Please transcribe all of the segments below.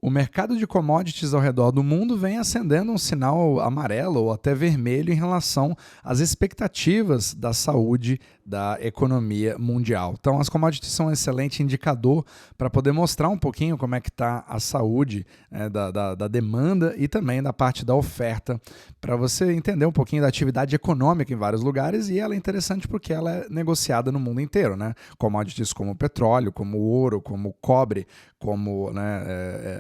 O mercado de commodities ao redor do mundo vem acendendo um sinal amarelo ou até vermelho em relação às expectativas da saúde da economia mundial. Então, as commodities são um excelente indicador para poder mostrar um pouquinho como é que está a saúde da demanda e também da parte da oferta, para você entender um pouquinho da atividade econômica em vários lugares, e ela é interessante porque ela é negociada no mundo inteiro, né? Commodities como petróleo, como ouro, como cobre, como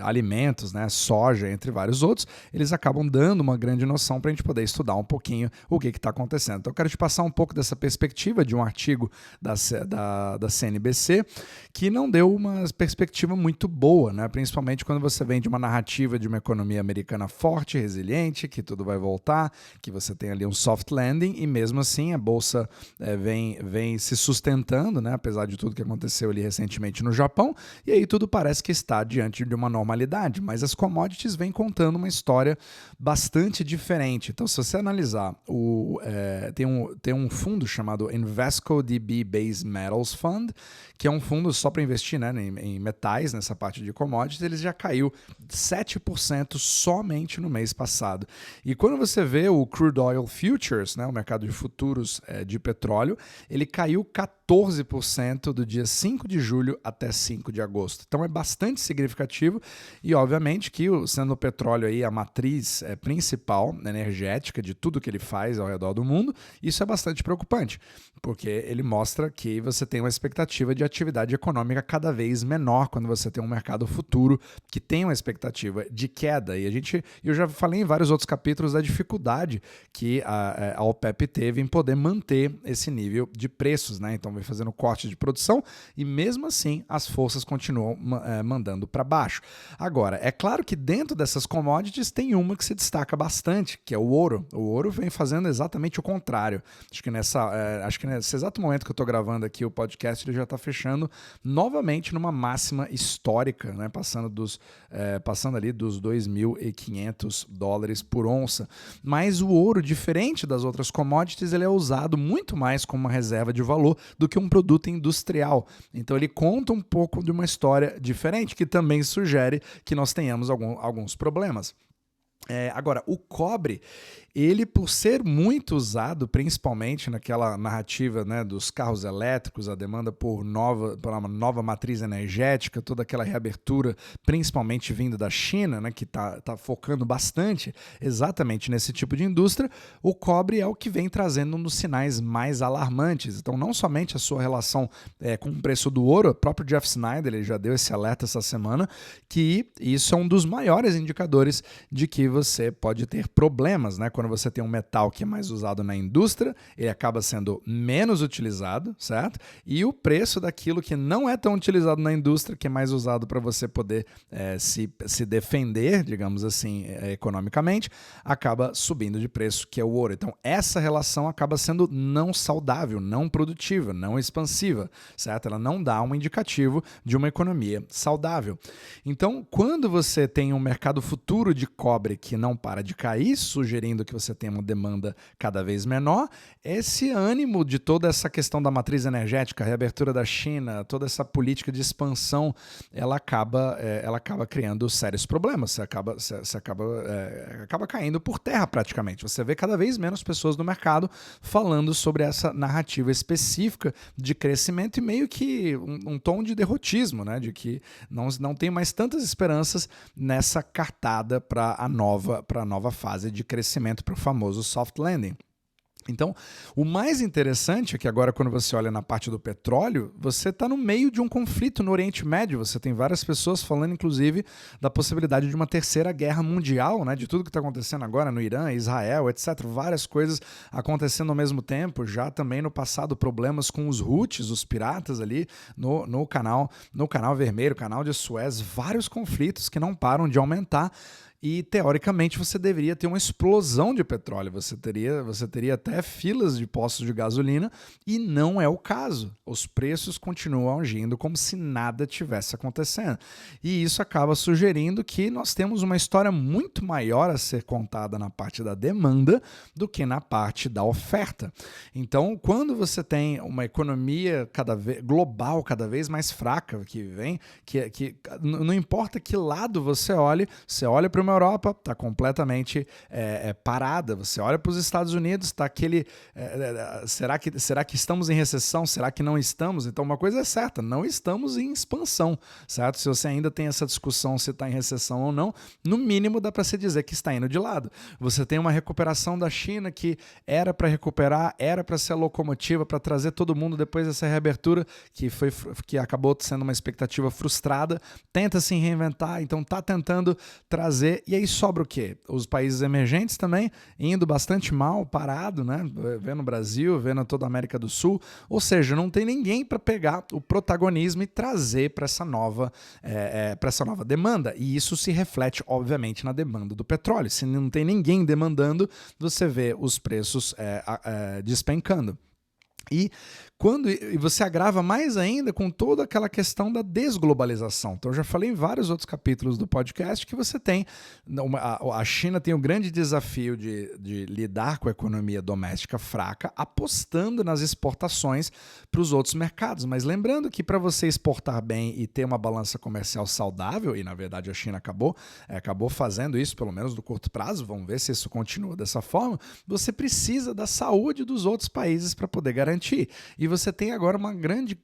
alimentos, né, soja, entre vários outros, eles acabam dando uma grande noção para a gente poder estudar um pouquinho o que está acontecendo. Então eu quero te passar um pouco dessa perspectiva de um artigo da CNBC que não deu uma perspectiva muito boa, né, principalmente quando você vem de uma narrativa de uma economia americana forte, resiliente, que tudo vai voltar, que você tem ali um soft landing e mesmo assim a bolsa vem se sustentando, né, apesar de tudo que aconteceu ali recentemente no Japão, e aí tudo parece que está diante de uma normalidade, mas as commodities vêm contando uma história bastante diferente. Então, se você analisar, tem um fundo chamado Invesco DB Base Metals Fund, que é um fundo só para investir, né, em metais, nessa parte de commodities, ele já caiu 7% somente no mês passado. E quando você vê o Crude Oil Futures, né, o mercado de futuros de petróleo, ele caiu 14% do dia 5 de julho até 5 de agosto. Então é bastante significativo e obviamente que sendo o petróleo aí a matriz principal energética de tudo que ele faz ao redor do mundo, isso é bastante preocupante, porque ele mostra que você tem uma expectativa de atividade econômica cada vez menor quando você tem um mercado futuro que tem uma expectativa de queda. E eu já falei em vários outros capítulos da dificuldade que a OPEP teve em poder manter esse nível de preços, né? Então vem fazendo corte de produção e mesmo assim as forças continuam mandando para baixo. Agora, é claro que dentro dessas commodities tem uma que se destaca bastante, que é o ouro. O ouro vem fazendo exatamente o contrário. Acho que nesse exato momento que eu estou gravando aqui o podcast, ele já está fechando novamente numa máxima histórica, né? Passando ali dos $2.500 por onça. Mas o ouro, diferente das outras commodities, ele é usado muito mais como uma reserva de valor do que um produto industrial. Então ele conta um pouco de uma história diferente, que também sugere que nós tenhamos alguns problemas. Agora, o cobre, ele por ser muito usado, principalmente naquela narrativa, né, dos carros elétricos, a demanda por uma nova matriz energética, toda aquela reabertura, principalmente vindo da China, né, que está focando bastante exatamente nesse tipo de indústria, o cobre é o que vem trazendo um dos sinais mais alarmantes. Então, não somente a sua relação com o preço do ouro, o próprio Jeff Snyder ele já deu esse alerta essa semana, que isso é um dos maiores indicadores de que você pode ter problemas, né? Quando você tem um metal que é mais usado na indústria, ele acaba sendo menos utilizado, certo? E o preço daquilo que não é tão utilizado na indústria, que é mais usado para você poder se defender, digamos assim, economicamente, acaba subindo de preço, que é o ouro. Então, essa relação acaba sendo não saudável, não produtiva, não expansiva, certo? Ela não dá um indicativo de uma economia saudável. Então, quando você tem um mercado futuro de cobre que não para de cair, sugerindo que você tenha uma demanda cada vez menor, esse ânimo de toda essa questão da matriz energética, a reabertura da China, toda essa política de expansão, ela acaba criando sérios problemas. Você acaba caindo por terra praticamente. Você vê cada vez menos pessoas no mercado falando sobre essa narrativa específica de crescimento e meio que um tom de derrotismo, né? De que não tem mais tantas esperanças nessa cartada para a nova fase de crescimento, para o famoso soft landing. Então, o mais interessante é que agora, quando você olha na parte do petróleo, você está no meio de um conflito no Oriente Médio. Você tem várias pessoas falando, inclusive, da possibilidade de uma terceira guerra mundial, né? De tudo que está acontecendo agora no Irã, Israel, etc. Várias coisas acontecendo ao mesmo tempo. Já também no passado, problemas com os Houthis, os piratas ali no canal Vermelho, canal de Suez. Vários conflitos que não param de aumentar. e teoricamente você deveria ter uma explosão de petróleo, você teria até filas de postos de gasolina, e não é o caso. Os preços continuam agindo como se nada tivesse acontecendo. E isso acaba sugerindo que nós temos uma história muito maior a ser contada na parte da demanda do que na parte da oferta. Então, quando você tem uma economia global cada vez mais fraca que vem, que não importa que lado você olha para uma Europa, está completamente parada. Você olha para os Estados Unidos, está aquele... será que estamos em recessão? Será que não estamos? Então, uma coisa é certa, não estamos em expansão, certo? Se você ainda tem essa discussão se está em recessão ou não, no mínimo dá para se dizer que está indo de lado. Você tem uma recuperação da China que era para recuperar, era para ser a locomotiva, para trazer todo mundo depois dessa reabertura, que acabou sendo uma expectativa frustrada, tenta se reinventar, então está tentando trazer, e aí sobra o quê? Os países emergentes também indo bastante mal, parado, né? Vendo o Brasil, vendo toda a América do Sul, ou seja, não tem ninguém para pegar o protagonismo e trazer para essa nova demanda, e isso se reflete, obviamente, na demanda do petróleo. Se não tem ninguém demandando, você vê os preços despencando. E você agrava mais ainda com toda aquela questão da desglobalização. Então, eu já falei em vários outros capítulos do podcast que você tem... A China tem o grande desafio de lidar com a economia doméstica fraca, apostando nas exportações para os outros mercados. Mas lembrando que para você exportar bem e ter uma balança comercial saudável, e na verdade a China acabou fazendo isso, pelo menos no curto prazo, vamos ver se isso continua dessa forma, você precisa da saúde dos outros países para poder garantir. E você tem agora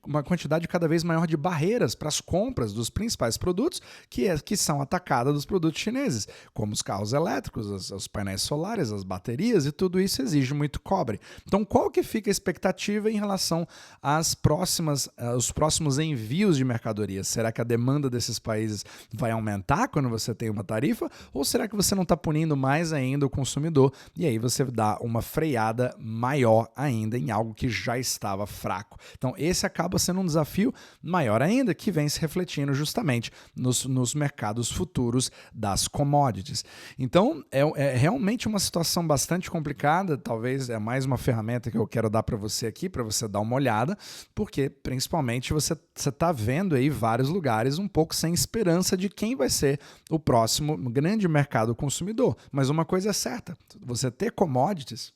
uma quantidade cada vez maior de barreiras para as compras dos principais produtos que são atacadas dos produtos chineses, como os carros elétricos, os painéis solares, as baterias, e tudo isso exige muito cobre. Então, qual que fica a expectativa em relação aos próximos envios de mercadorias? Será que a demanda desses países vai aumentar quando você tem uma tarifa? Ou será que você não está punindo mais ainda o consumidor e aí você dá uma freada maior ainda em algo que já estava fraco? Então, esse acaba sendo um desafio maior ainda, que vem se refletindo justamente nos mercados futuros das commodities. Então, é realmente uma situação bastante complicada. Talvez é mais uma ferramenta que eu quero dar para você aqui, para você dar uma olhada, porque principalmente você está vendo aí vários lugares um pouco sem esperança de quem vai ser o próximo grande mercado consumidor. Mas uma coisa é certa, você ter commodities,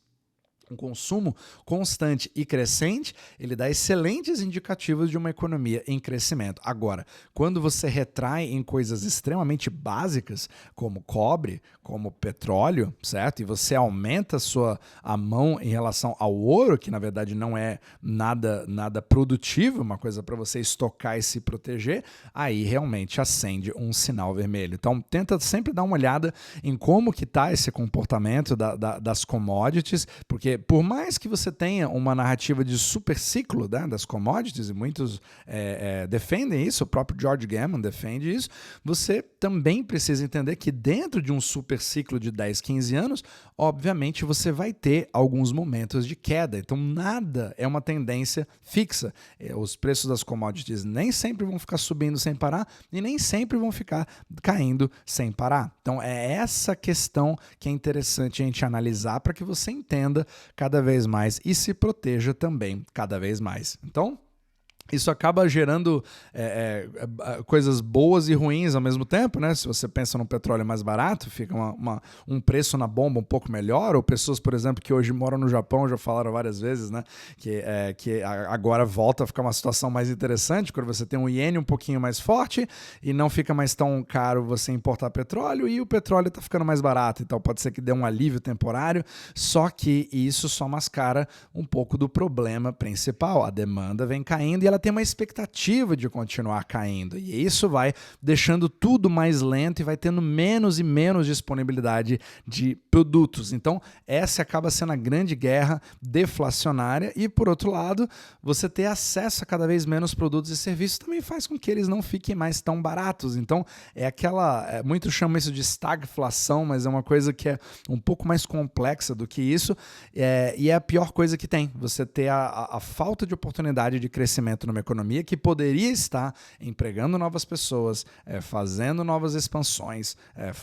um consumo constante e crescente, ele dá excelentes indicativos de uma economia em crescimento. Agora, quando você retrai em coisas extremamente básicas, como cobre, como petróleo, certo? E você aumenta a mão em relação ao ouro, que na verdade não é nada produtivo, uma coisa para você estocar e se proteger, aí realmente acende um sinal vermelho. Então, tenta sempre dar uma olhada em como que está esse comportamento das commodities, porque por mais que você tenha uma narrativa de super ciclo, né, das commodities, e muitos defendem isso, o próprio George Gammon defende isso, você também precisa entender que dentro de um super ciclo de 10, 15 anos, obviamente você vai ter alguns momentos de queda. Então nada é uma tendência fixa. Os preços das commodities nem sempre vão ficar subindo sem parar e nem sempre vão ficar caindo sem parar. Então é essa questão que é interessante a gente analisar para que você entenda cada vez mais e se proteja também cada vez mais. Então, isso acaba gerando coisas boas e ruins ao mesmo tempo, né? Se você pensa no petróleo mais barato, fica um preço na bomba um pouco melhor, ou pessoas, por exemplo, que hoje moram no Japão, já falaram várias vezes, né? Que agora volta a ficar uma situação mais interessante, quando você tem um iene um pouquinho mais forte e não fica mais tão caro você importar petróleo e o petróleo está ficando mais barato, então pode ser que dê um alívio temporário, só que isso só mascara um pouco do problema principal. A demanda vem caindo e ela tem uma expectativa de continuar caindo, e isso vai deixando tudo mais lento e vai tendo menos e menos disponibilidade de produtos. Então essa acaba sendo a grande guerra deflacionária, e por outro lado, você ter acesso a cada vez menos produtos e serviços também faz com que eles não fiquem mais tão baratos. Então muitos chamam isso de estagflação, mas é uma coisa que é um pouco mais complexa do que isso, e é a pior coisa que tem, você ter a falta de oportunidade de crescimento numa economia que poderia estar empregando novas pessoas, fazendo novas expansões,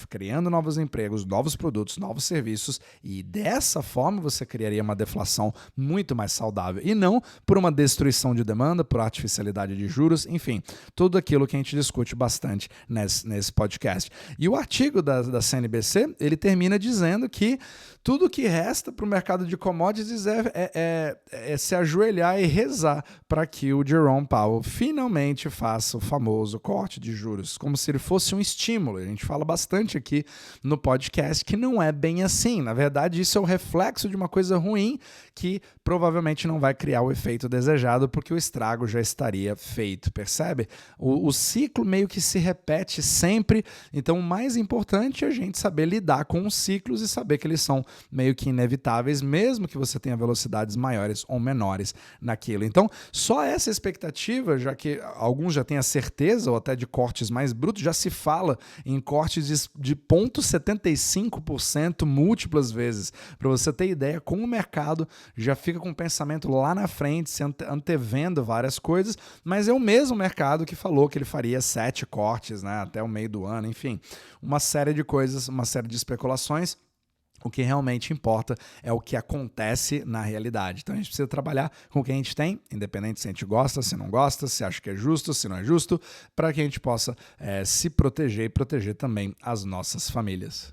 criando novos empregos, novos produtos, novos serviços, e dessa forma você criaria uma deflação muito mais saudável, e não por uma destruição de demanda, por artificialidade de juros, enfim, tudo aquilo que a gente discute bastante nesse podcast. E o artigo da CNBC, ele termina dizendo que tudo que resta para o mercado de commodities é se ajoelhar e rezar para que o Jerome Powell finalmente faça o famoso corte de juros, como se ele fosse um estímulo. A gente fala bastante aqui no podcast que não é bem assim. Na verdade, isso é o reflexo de uma coisa ruim que provavelmente não vai criar o efeito desejado, porque o estrago já estaria feito, percebe? O ciclo meio que se repete sempre, então o mais importante é a gente saber lidar com os ciclos e saber que eles são meio que inevitáveis, mesmo que você tenha velocidades maiores ou menores naquilo. Então, só essa expectativa, já que alguns já têm a certeza, ou até de cortes mais brutos, já se fala em cortes de 0,75% múltiplas vezes. Para você ter ideia, como o mercado já fica com o pensamento lá na frente, se antevendo várias coisas, mas é o mesmo mercado que falou que ele faria 7 cortes, né, até o meio do ano, enfim, uma série de coisas, uma série de especulações. O que realmente importa é o que acontece na realidade. Então a gente precisa trabalhar com o que a gente tem, independente se a gente gosta, se não gosta, se acha que é justo, se não é justo, para que a gente possa se proteger e proteger também as nossas famílias.